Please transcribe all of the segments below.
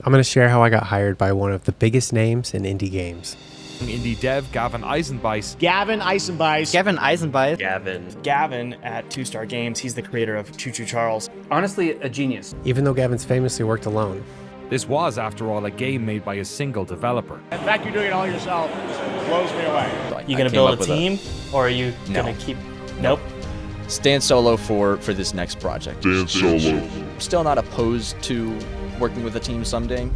I'm going to share how I got hired by one of the biggest names in indie games. Indie dev Gavin Eisenbeisz. Gavin Eisenbeisz. Gavin Eisenbeisz. Gavin at 2 Star Games. He's the creator of Choo Choo Charles. Honestly, a genius. Even though Gavin's famously worked alone. This was, after all, a game made by a single developer. The fact you're doing it all yourself blows me away. You gonna build a team, or are you gonna keep? Nope. Stand solo for this next project. Stand solo. Still not opposed to working with a team someday.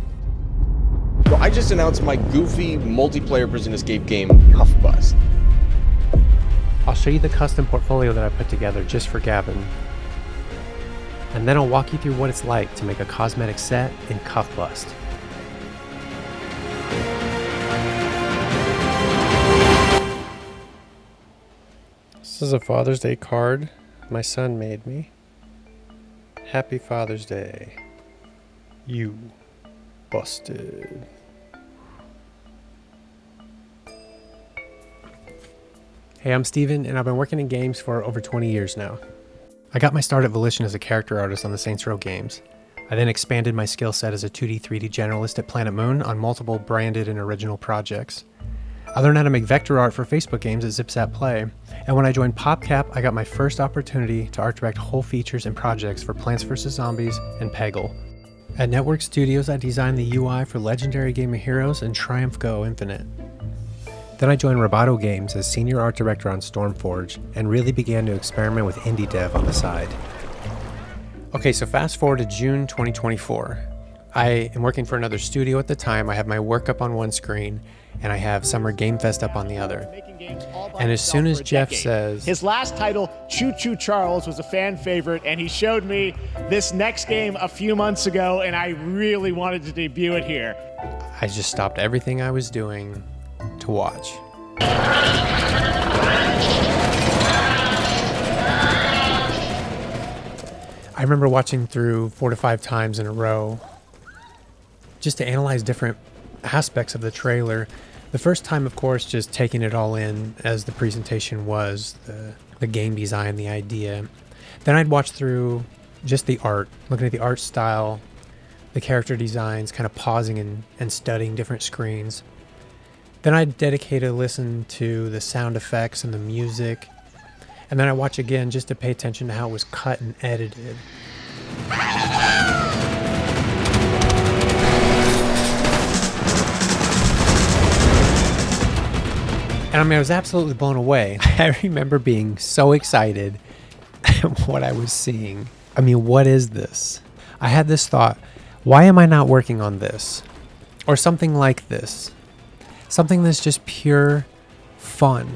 So I just announced my goofy multiplayer prison escape game, CUFFBUST. I'll show you the custom portfolio that I put together just for Gavin. And then I'll walk you through what it's like to make a cosmetic set in CUFFBUST. This is a Father's Day card my son made me. Happy Father's Day. You busted. Hey, I'm Stephan, and I've been working in games for over 20 years now. I got my start at Volition as a character artist on the Saints Row games. I then expanded my skill set as a 2D, 3D generalist at Planet Moon on multiple branded and original projects. I learned how to make vector art for Facebook games at ZipZap Play, and when I joined PopCap, I got my first opportunity to art direct whole features and projects for Plants vs. Zombies and Peggle. At Network Studios, I designed the UI for Legendary Game of Heroes and Triumph Go Infinite. Then I joined Roboto Games as senior art director on Stormforge and really began to experiment with indie dev on the side. Okay, so fast forward to June 2024. I am working for another studio at the time. I have my work up on one screen and I have Summer Game Fest up on the other. And as soon as Jeff says... His last title, Choo Choo Charles, was a fan favorite, and he showed me this next game a few months ago, and I really wanted to debut it here. I just stopped everything I was doing to watch. I remember watching through 4 to 5 times in a row just to analyze different aspects of the trailer. The first time, of course, just taking it all in as the presentation was, the game design, the idea. Then I'd watch through just the art, looking at the art style, the character designs, kind of pausing and studying different screens. Then I'd dedicate a listen to the sound effects and the music. And then I watch again just to pay attention to how it was cut and edited. And I mean, I was absolutely blown away. I remember being so excited at what I was seeing. I mean, what is this? I had this thought, why am I not working on this? Or something like this? Something that's just pure fun.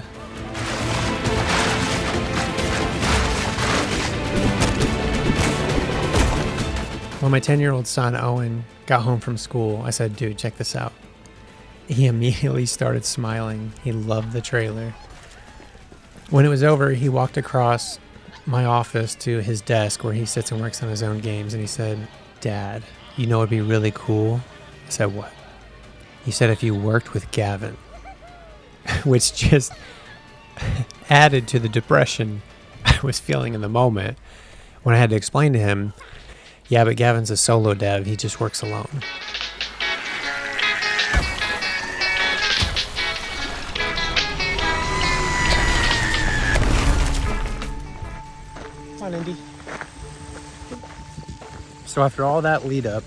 When my 10-year-old son, Owen, got home from school, I said, dude, check this out. He immediately started smiling. He loved the trailer. When it was over, he walked across my office to his desk where he sits and works on his own games, and he said, Dad, you know what'd be really cool? I said, what? He said, if you worked with Gavin, which just added to the depression I was feeling in the moment when I had to explain to him, yeah, but Gavin's a solo dev. He just works alone. Come on, Indy. So after all that lead up,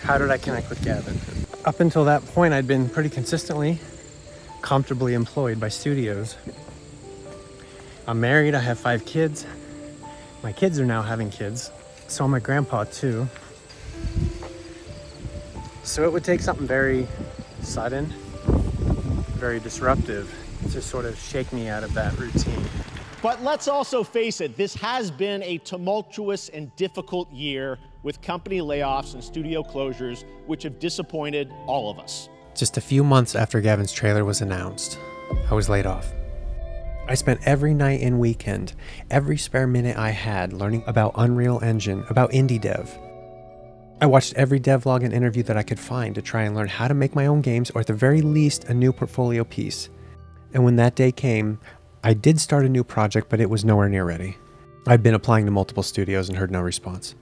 how did I connect with Gavin? Up until that point, I'd been pretty consistently, comfortably employed by studios. I'm married, I have 5 kids. My kids are now having kids. So I'm a grandpa too. So it would take something very sudden, very disruptive to sort of shake me out of that routine. But let's also face it, this has been a tumultuous and difficult year with company layoffs and studio closures, which have disappointed all of us. Just a few months after Gavin's trailer was announced, I was laid off. I spent every night and weekend, every spare minute I had learning about Unreal Engine, about indie dev. I watched every devlog and interview that I could find to try and learn how to make my own games, or at the very least, a new portfolio piece. And when that day came, I did start a new project, but it was nowhere near ready. I'd been applying to multiple studios and heard no response.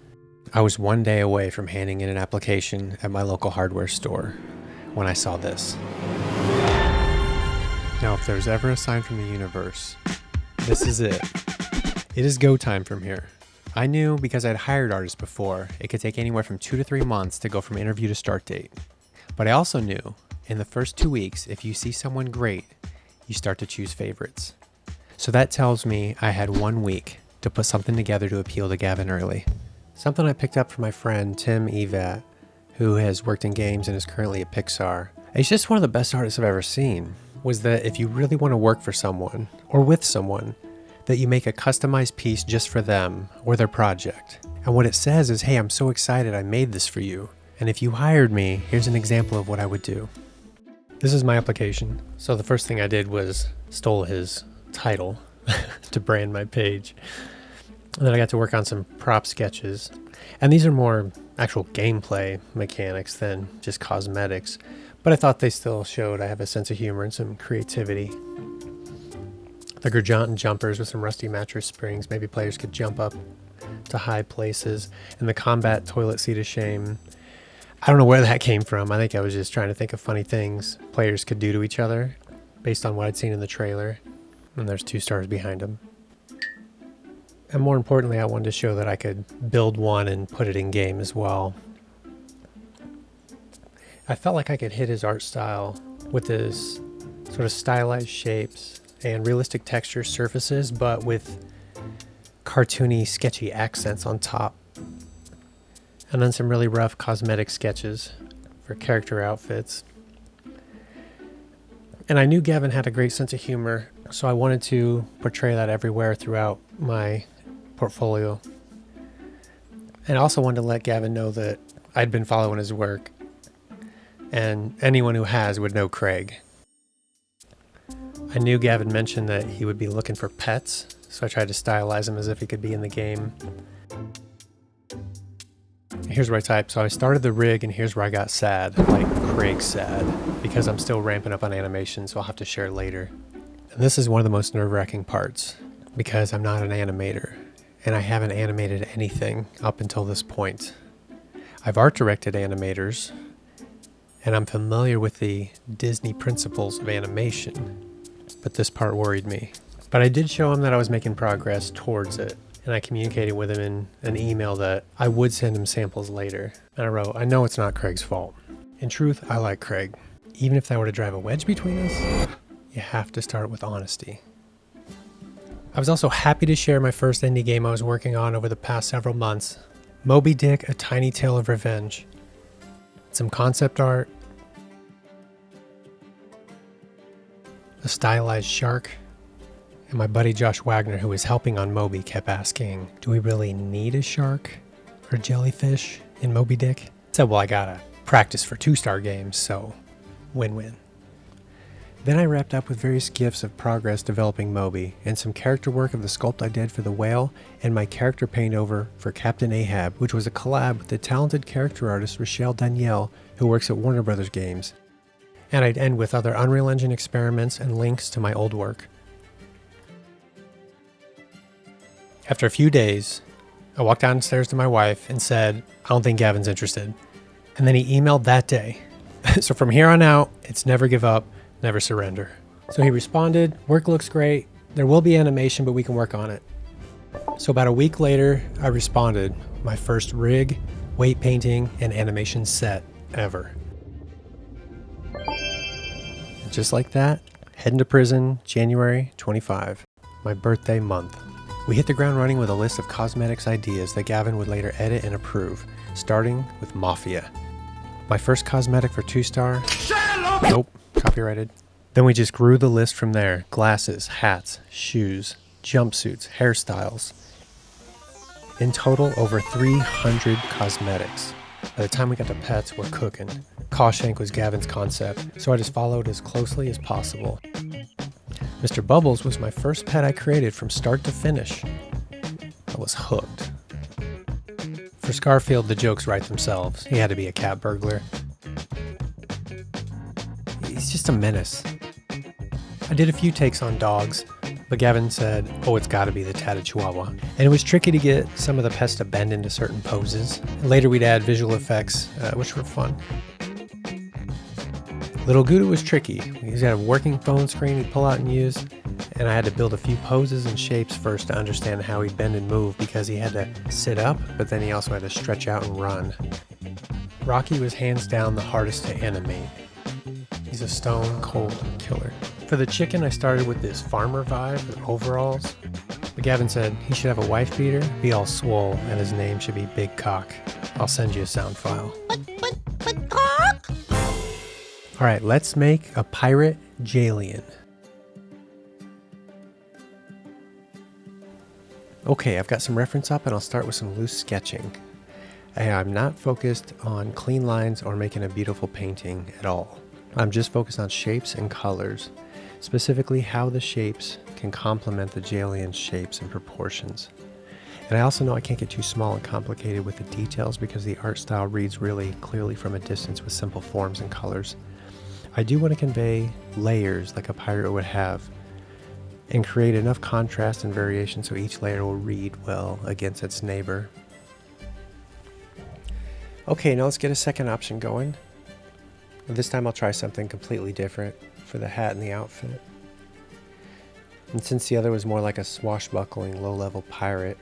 I was one day away from handing in an application at my local hardware store when I saw this. Now, if there's ever a sign from the universe, this is it. It is go time from here. I knew because I'd hired artists before, it could take anywhere from 2 to 3 months to go from interview to start date. But I also knew in the first 2 weeks, if you see someone great, you start to choose favorites. So that tells me I had 1 week to put something together to appeal to Gavin early. Something I picked up from my friend Tim Evat, who has worked in games and is currently at Pixar. He's just one of the best artists I've ever seen, was that if you really want to work for someone or with someone, that you make a customized piece just for them or their project. And what it says is, hey, I'm so excited I made this for you. And if you hired me, here's an example of what I would do. This is my application. So the first thing I did was stole his title to brand my page. And then I got to work on some prop sketches. And these are more actual gameplay mechanics than just cosmetics. But I thought they still showed I have a sense of humor and some creativity. The Gurjantan jumpers with some rusty mattress springs. Maybe players could jump up to high places. And the combat toilet seat of shame. I don't know where that came from. I think I was just trying to think of funny things players could do to each other based on what I'd seen in the trailer. And there's 2 stars behind them. And more importantly, I wanted to show that I could build one and put it in game as well. I felt like I could hit his art style with his sort of stylized shapes and realistic texture surfaces, but with cartoony, sketchy accents on top. And then some really rough cosmetic sketches for character outfits. And I knew Gavin had a great sense of humor, so I wanted to portray that everywhere throughout my portfolio. And I also wanted to let Gavin know that I'd been following his work, and anyone who has would know Craig. I knew Gavin mentioned that he would be looking for pets, so I tried to stylize him as if he could be in the game. Here's where I typed. So I started the rig, and here's where I got sad, like Craig sad, because I'm still ramping up on animation, so I'll have to share later. And this is one of the most nerve-wracking parts, because I'm not an animator, and I haven't animated anything up until this point. I've art directed animators, and I'm familiar with the Disney principles of animation, but this part worried me. But I did show him that I was making progress towards it, and I communicated with him in an email that I would send him samples later. And I wrote, I know it's not Craig's fault. In truth, I like Craig. Even if that were to drive a wedge between us, you have to start with honesty. I was also happy to share my first indie game I was working on over the past several months, Moby Dick, A Tiny Tale of Revenge. Some concept art, a stylized shark, and my buddy Josh Wagner, who was helping on Moby, kept asking, do we really need a shark or jellyfish in Moby Dick? I said, well, I gotta practice for 2-star games, so win-win. Then I wrapped up with various gifs of progress developing Moby, and some character work of the sculpt I did for the whale, and my character paint over for Captain Ahab, which was a collab with the talented character artist Rochelle Danielle, who works at Warner Brothers Games. And I'd end with other Unreal Engine experiments and links to my old work. After a few days, I walked downstairs to my wife and said, I don't think Gavin's interested. And then he emailed that day. So from here on out, it's never give up, never surrender. So he responded, work looks great. There will be animation, but we can work on it. So about a week later, I responded, my first rig, weight painting, and animation set ever. And just like that, heading to prison, January 25, my birthday month. We hit the ground running with a list of cosmetics ideas that Gavin would later edit and approve, starting with Mafia. My first cosmetic for 2-star, nope, copyrighted. Then we just grew the list from there. Glasses, hats, shoes, jumpsuits, hairstyles. In total, over 300 cosmetics. By the time we got to pets, we're cooking. Cawshank was Gavin's concept, so I just followed as closely as possible. Mr. Bubbles was my first pet I created from start to finish. I was hooked. For Scarfield, the jokes write themselves. He had to be a cat burglar. He's just a menace. I did a few takes on dogs, But Gavin said, oh, it's got to be the tatted chihuahua. And it was tricky to get some of the pest to bend into certain poses. Later we'd add visual effects, which were fun. Little Gouda was tricky. He's got a working phone screen he'd pull out and use, and I had to build a few poses and shapes first to understand how he'd bend and move, because he had to sit up, but then he also had to stretch out and run. Rocky was hands down the hardest to animate. He's a stone cold killer. For the chicken, I started with this farmer vibe with overalls. But Gavin said he should have a wife beater, be all swole, and his name should be Big Cock. I'll send you a sound file. But cock? All right, let's make a pirate Jalien. Okay, I've got some reference up and I'll start with some loose sketching. I'm not focused on clean lines or making a beautiful painting at all. I'm just focused on shapes and colors, specifically how the shapes can complement the Jalien's shapes and proportions. And I also know I can't get too small and complicated with the details because the art style reads really clearly from a distance with simple forms and colors. I do want to convey layers like a pirate would have and create enough contrast and variation so each layer will read well against its neighbor. Okay, now let's get a second option going. This time I'll try something completely different for the hat and the outfit. And since the other was more like a swashbuckling low-level pirate,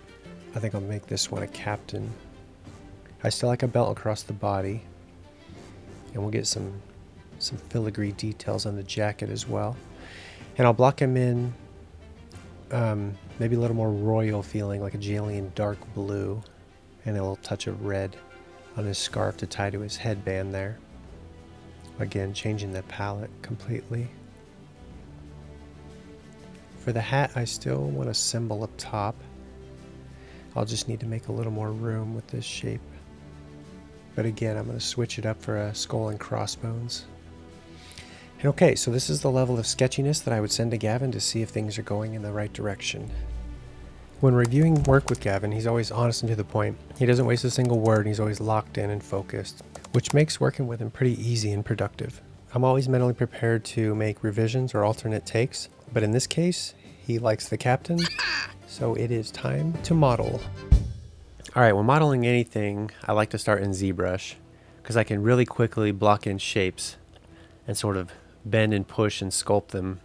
I think I'll make this one a captain. I still like a belt across the body, and we'll get some filigree details on the jacket as well. And I'll block him in maybe a little more royal feeling, like a Jalien dark blue, and a little touch of red on his scarf to tie to his headband there. Again, changing the palette completely. For the hat, I still want a symbol up top. I'll just need to make a little more room with this shape. But again, I'm going to switch it up for a skull and crossbones. And okay, so this is the level of sketchiness that I would send to Gavin to see if things are going in the right direction. When reviewing work with Gavin, he's always honest and to the point. He doesn't waste a single word, and he's always locked in and focused, which makes working with him pretty easy and productive. I'm always mentally prepared to make revisions or alternate takes, but in this case, he likes the captain, so it is time to model. All right, when modeling anything, I like to start in ZBrush because I can really quickly block in shapes and sort of bend and push and sculpt them.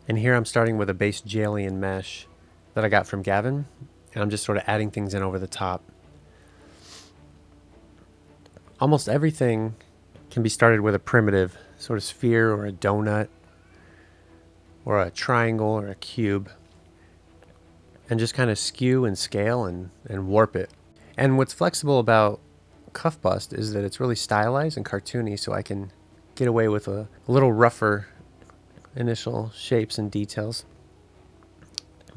And here I'm starting with a base Jalien mesh that I got from Gavin, and I'm just sort of adding things in over the top. Almost everything can be started with a primitive sort of sphere or a donut or a triangle or a cube, and just kind of skew and scale and warp it. And what's flexible about CUFFBUST is that it's really stylized and cartoony, so I can get away with a little rougher initial shapes and details.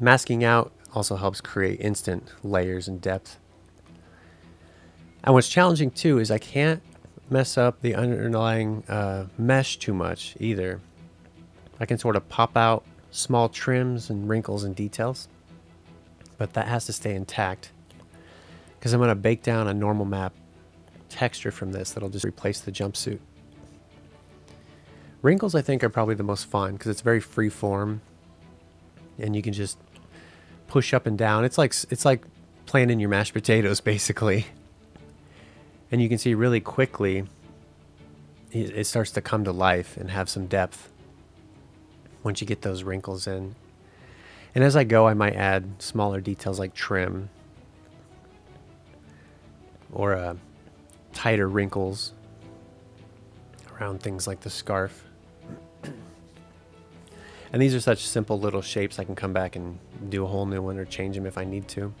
Masking out also helps create instant layers and depth. And what's challenging too is I can't mess up the underlying mesh too much either. I can sort of pop out small trims and wrinkles and details, but that has to stay intact because I'm going to bake down a normal map texture from this that'll just replace the jumpsuit. Wrinkles, I think, are probably the most fun because it's very free form and you can just push up and down. It's like playing in your mashed potatoes basically. And you can see really quickly it starts to come to life and have some depth once you get those wrinkles in. And as I go, I might add smaller details like trim or tighter wrinkles around things like the scarf. And these are such simple little shapes I can come back and do a whole new one or change them if I need to.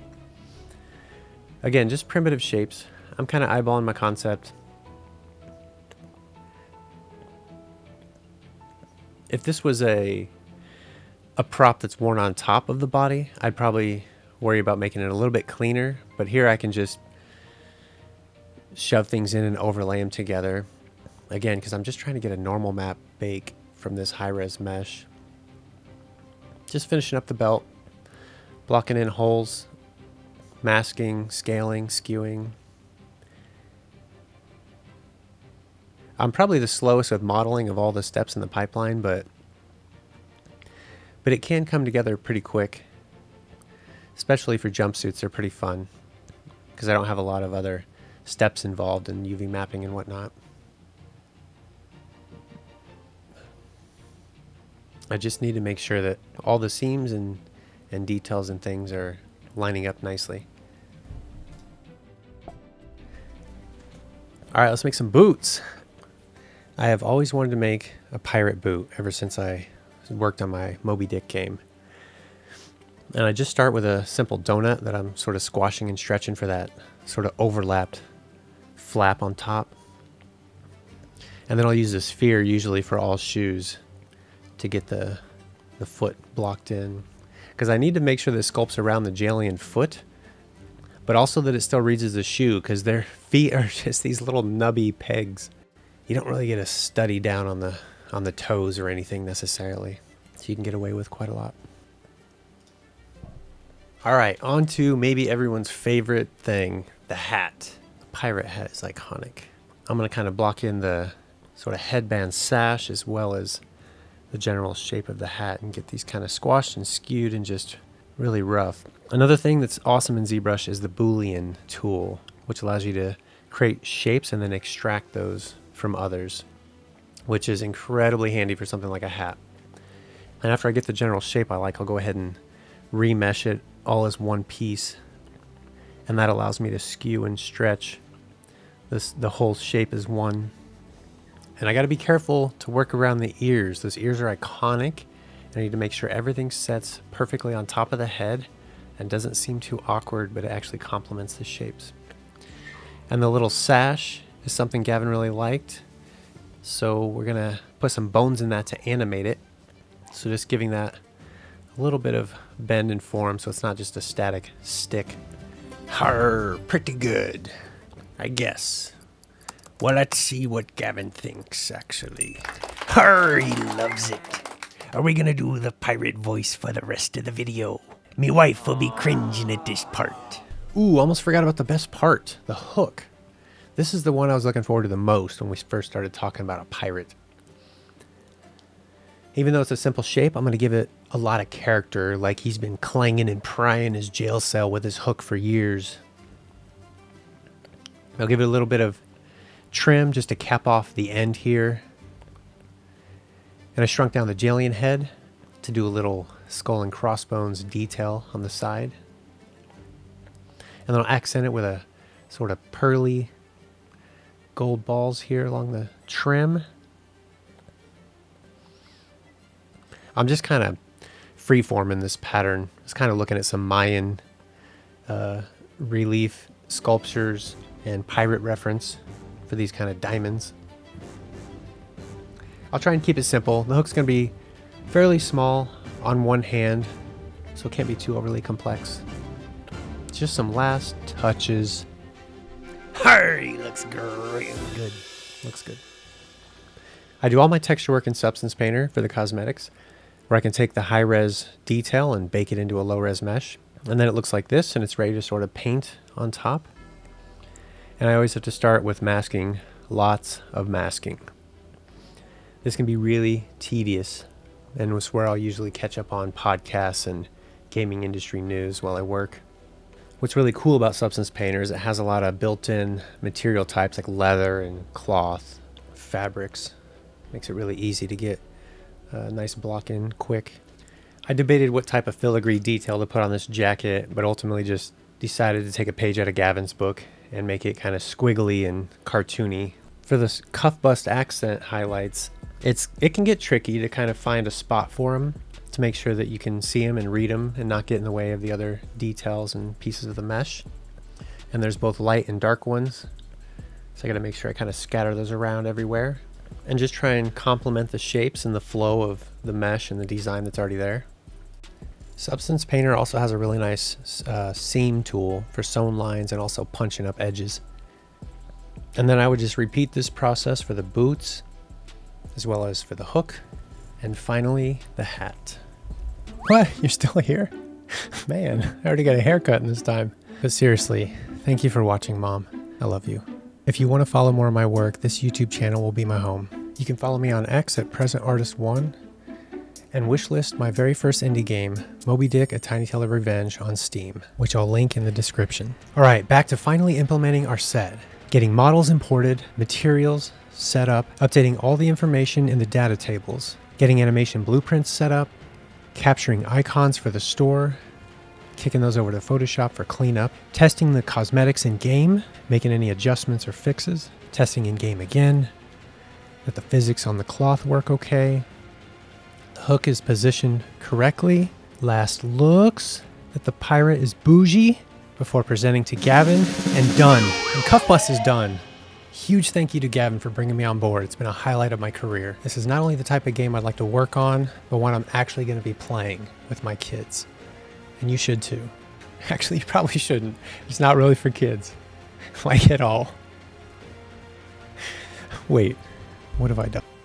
Again, just primitive shapes. I'm kind of eyeballing my concept. If this was a prop that's worn on top of the body, I'd probably worry about making it a little bit cleaner. But here I can just shove things in and overlay them together. Again, because I'm just trying to get a normal map bake from this high-res mesh. Just finishing up the belt, blocking in holes, masking, scaling, skewing. I'm probably the slowest with modeling of all the steps in the pipeline, but but it can come together pretty quick. Especially for jumpsuits, they're pretty fun because I don't have a lot of other steps involved in UV mapping and whatnot. I just need to make sure that all the seams and details and things are lining up nicely. All right, let's make some boots. I have always wanted to make a pirate boot ever since I worked on my Moby Dick game. And I just start with a simple donut that I'm sort of squashing and stretching for that sort of overlapped flap on top. And then I'll use a sphere usually for all shoes to get the foot blocked in. Because I need to make sure that it sculpts around the Jalian foot, but also that it still reads as a shoe because their feet are just these little nubby pegs. You don't really get a study down on the toes or anything necessarily. So you can get away with quite a lot. All right, on to maybe everyone's favorite thing, the hat. The pirate hat is iconic. I'm gonna kind of block in the sort of headband sash as well as the general shape of the hat and get these kind of squashed and skewed and just really rough. Another thing that's awesome in ZBrush is the Boolean tool, which allows you to create shapes and then extract those from others, which is incredibly handy for something like a hat. And after I get the general shape I like, I'll go ahead and remesh it all as one piece, and that allows me to skew and stretch the whole shape as one. And I got to be careful to work around the ears. Those ears are iconic. I need to make sure everything sets perfectly on top of the head and doesn't seem too awkward, but it actually complements the shapes. And the little sash is something Gavin really liked, so we're gonna put some bones in that to animate it. So just giving that a little bit of bend and form so it's not just a static stick. Harr, pretty good, I guess. Well, let's see what Gavin thinks, actually. Harr, he loves it. Are we gonna do the pirate voice for the rest of the video? Me wife will be cringing at this part. Ooh, almost forgot about the best part, the hook. This is the one I was looking forward to the most when we first started talking about a pirate. Even though it's a simple shape, I'm going to give it a lot of character, like he's been clanging and prying his jail cell with his hook for years. I'll give it a little bit of trim just to cap off the end here. And I shrunk down the Jalian head to do a little skull and crossbones detail on the side. And then I'll accent it with a sort of pearly gold balls here along the trim. I'm just kind of freeforming this pattern. I was kind of looking at some Mayan relief sculptures and pirate reference for these kind of diamonds. I'll try and keep it simple. The hook's going to be fairly small on one hand, so it can't be too overly complex. Just some last touches. Harry, looks great. Good. Looks good. I do all my texture work in Substance Painter for the cosmetics, where I can take the high-res detail and bake it into a low-res mesh. And then it looks like this, and it's ready to sort of paint on top. And I always have to start with masking, lots of masking. This can be really tedious, and it's where I'll usually catch up on podcasts and gaming industry news while I work. What's really cool about Substance Painter is it has a lot of built-in material types like leather and cloth, fabrics. Makes it really easy to get a nice block in quick. I debated what type of filigree detail to put on this jacket, but ultimately just decided to take a page out of Gavin's book and make it kind of squiggly and cartoony. For the CUFFBUST accent highlights, it can get tricky to kind of find a spot for them to make sure that you can see them and read them and not get in the way of the other details and pieces of the mesh. And there's both light and dark ones, so I got to make sure I kind of scatter those around everywhere and just try and complement the shapes and the flow of the mesh and the design that's already there. Substance Painter also has a really nice seam tool for sewn lines and also punching up edges. And then I would just repeat this process for the boots as well as for the hook and finally the hat. What? You're still here? Man, I already got a haircut in this time. But seriously, thank you for watching, Mom. I love you. If you want to follow more of my work, this YouTube channel will be my home. You can follow me on X at PresentArtist1. and wishlist my very first indie game, Moby Dick: A Tiny Tale of Revenge on Steam, which I'll link in the description. Alright, back to finally implementing our set. Getting models imported, materials set up, updating all the information in the data tables, getting animation blueprints set up, capturing icons for the store, kicking those over to Photoshop for cleanup, testing the cosmetics in game, making any adjustments or fixes, testing in game again, that the physics on the cloth work okay, the hook is positioned correctly, last looks, that the pirate is bougie before presenting to Gavin, and done. And CUFFBUST is done. Huge thank you to Gavin for bringing me on board. It's been a highlight of my career. This is not only the type of game I'd like to work on, but one I'm actually going to be playing with my kids. And you should too. Actually, you probably shouldn't. It's not really for kids. Like at all. Wait, what have I done?